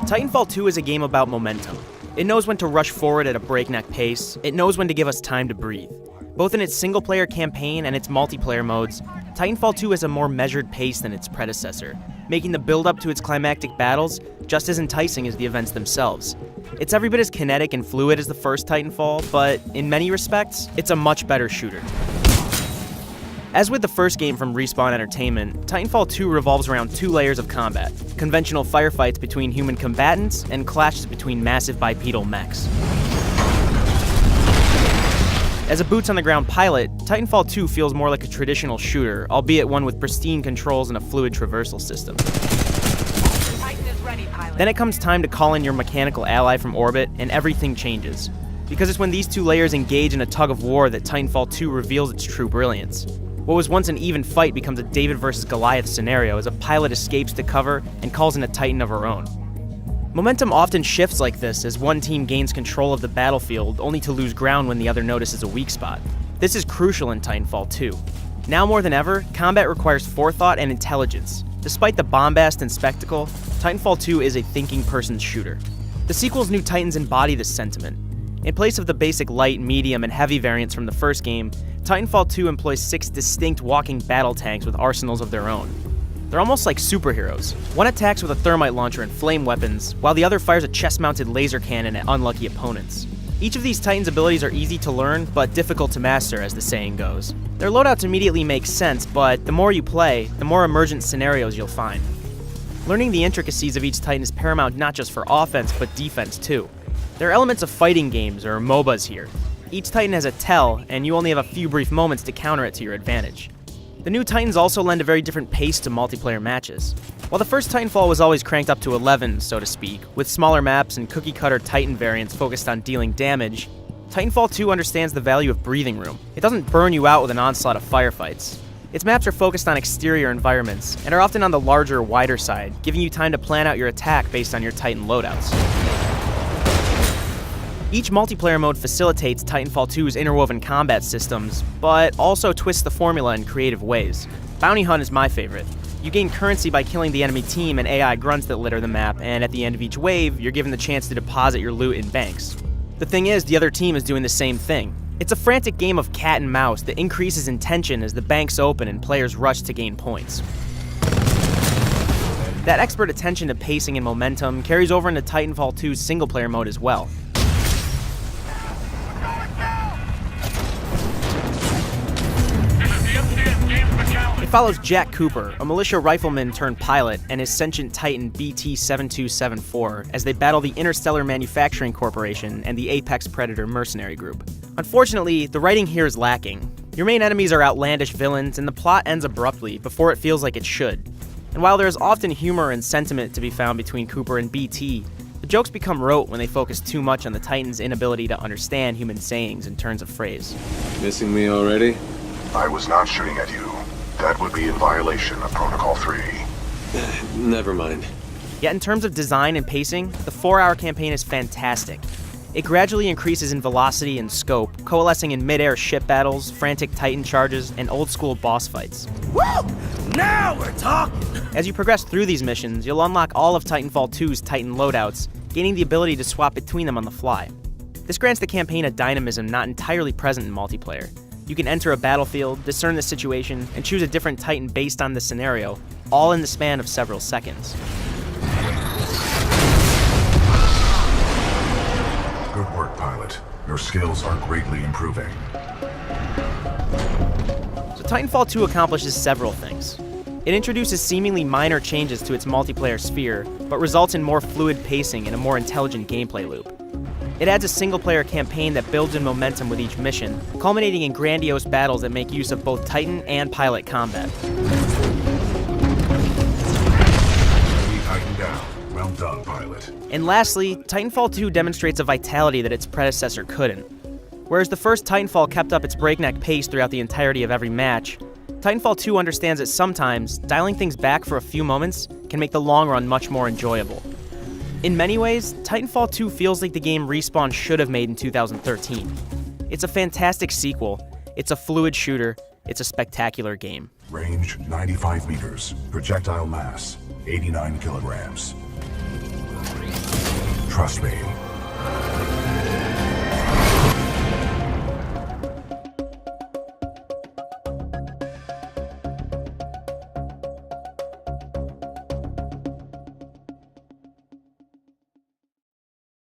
Titanfall 2 is a game about momentum. It knows when to rush forward at a breakneck pace. It knows when to give us time to breathe. Both in its single-player campaign and its multiplayer modes, Titanfall 2 has a more measured pace than its predecessor, making the build-up to its climactic battles just as enticing as the events themselves. It's every bit as kinetic and fluid as the first Titanfall, but in many respects, it's a much better shooter. As with the first game from Respawn Entertainment, Titanfall 2 revolves around two layers of combat: conventional firefights between human combatants and clashes between massive bipedal mechs. As a boots-on-the-ground pilot, Titanfall 2 feels more like a traditional shooter, albeit one with pristine controls and a fluid traversal system. Then it comes time to call in your mechanical ally from orbit, and everything changes. Because it's when these two layers engage in a tug-of-war that Titanfall 2 reveals its true brilliance. What was once an even fight becomes a David versus Goliath scenario as a pilot escapes to cover and calls in a Titan of her own. Momentum often shifts like this as one team gains control of the battlefield only to lose ground when the other notices a weak spot. This is crucial in Titanfall 2. Now more than ever, combat requires forethought and intelligence. Despite the bombast and spectacle, Titanfall 2 is a thinking person's shooter. The sequel's new Titans embody this sentiment. In place of the basic light, medium, and heavy variants from the first game, Titanfall 2 employs 6 distinct walking battle tanks with arsenals of their own. They're almost like superheroes. One attacks with a thermite launcher and flame weapons, while the other fires a chest-mounted laser cannon at unlucky opponents. Each of these Titans' abilities are easy to learn, but difficult to master, as the saying goes. Their loadouts immediately make sense, but the more you play, the more emergent scenarios you'll find. Learning the intricacies of each Titan is paramount not just for offense, but defense too. There are elements of fighting games, or MOBAs here. Each Titan has a tell, and you only have a few brief moments to counter it to your advantage. The new Titans also lend a very different pace to multiplayer matches. While the first Titanfall was always cranked up to 11, so to speak, with smaller maps and cookie-cutter Titan variants focused on dealing damage, Titanfall 2 understands the value of breathing room. It doesn't burn you out with an onslaught of firefights. Its maps are focused on exterior environments, and are often on the larger, wider side, giving you time to plan out your attack based on your Titan loadouts. Each multiplayer mode facilitates Titanfall 2's interwoven combat systems, but also twists the formula in creative ways. Bounty Hunt is my favorite. You gain currency by killing the enemy team and AI grunts that litter the map, and at the end of each wave, you're given the chance to deposit your loot in banks. The thing is, the other team is doing the same thing. It's a frantic game of cat and mouse that increases in tension as the banks open and players rush to gain points. That expert attention to pacing and momentum carries over into Titanfall 2's single-player mode as well. It follows Jack Cooper, a militia rifleman turned pilot, and his sentient Titan BT-7274 as they battle the Interstellar Manufacturing Corporation and the Apex Predator mercenary group. Unfortunately, the writing here is lacking. Your main enemies are outlandish villains, and the plot ends abruptly before it feels like it should. And while there is often humor and sentiment to be found between Cooper and BT, the jokes become rote when they focus too much on the Titan's inability to understand human sayings and turns of phrase. Missing me already? I was not shooting at you. That would be in violation of Protocol 3. Never mind. Yet in terms of design and pacing, the 4-hour campaign is fantastic. It gradually increases in velocity and scope, coalescing in mid-air ship battles, frantic Titan charges, and old-school boss fights. Woo! Now we're talking! As you progress through these missions, you'll unlock all of Titanfall 2's Titan loadouts, gaining the ability to swap between them on the fly. This grants the campaign a dynamism not entirely present in multiplayer. You can enter a battlefield, discern the situation, and choose a different Titan based on the scenario, all in the span of several seconds. Good work, pilot. Your skills are greatly improving. So Titanfall 2 accomplishes several things. It introduces seemingly minor changes to its multiplayer sphere, but results in more fluid pacing and a more intelligent gameplay loop. It adds a single-player campaign that builds in momentum with each mission, culminating in grandiose battles that make use of both Titan and pilot combat. Titan down. Well done, pilot. And lastly, Titanfall 2 demonstrates a vitality that its predecessor couldn't. Whereas the first Titanfall kept up its breakneck pace throughout the entirety of every match, Titanfall 2 understands that sometimes, dialing things back for a few moments can make the long run much more enjoyable. In many ways, Titanfall 2 feels like the game Respawn should have made in 2013. It's a fantastic sequel, it's a fluid shooter, it's a spectacular game. Range 95 meters. Projectile mass 89 kilograms. trust me.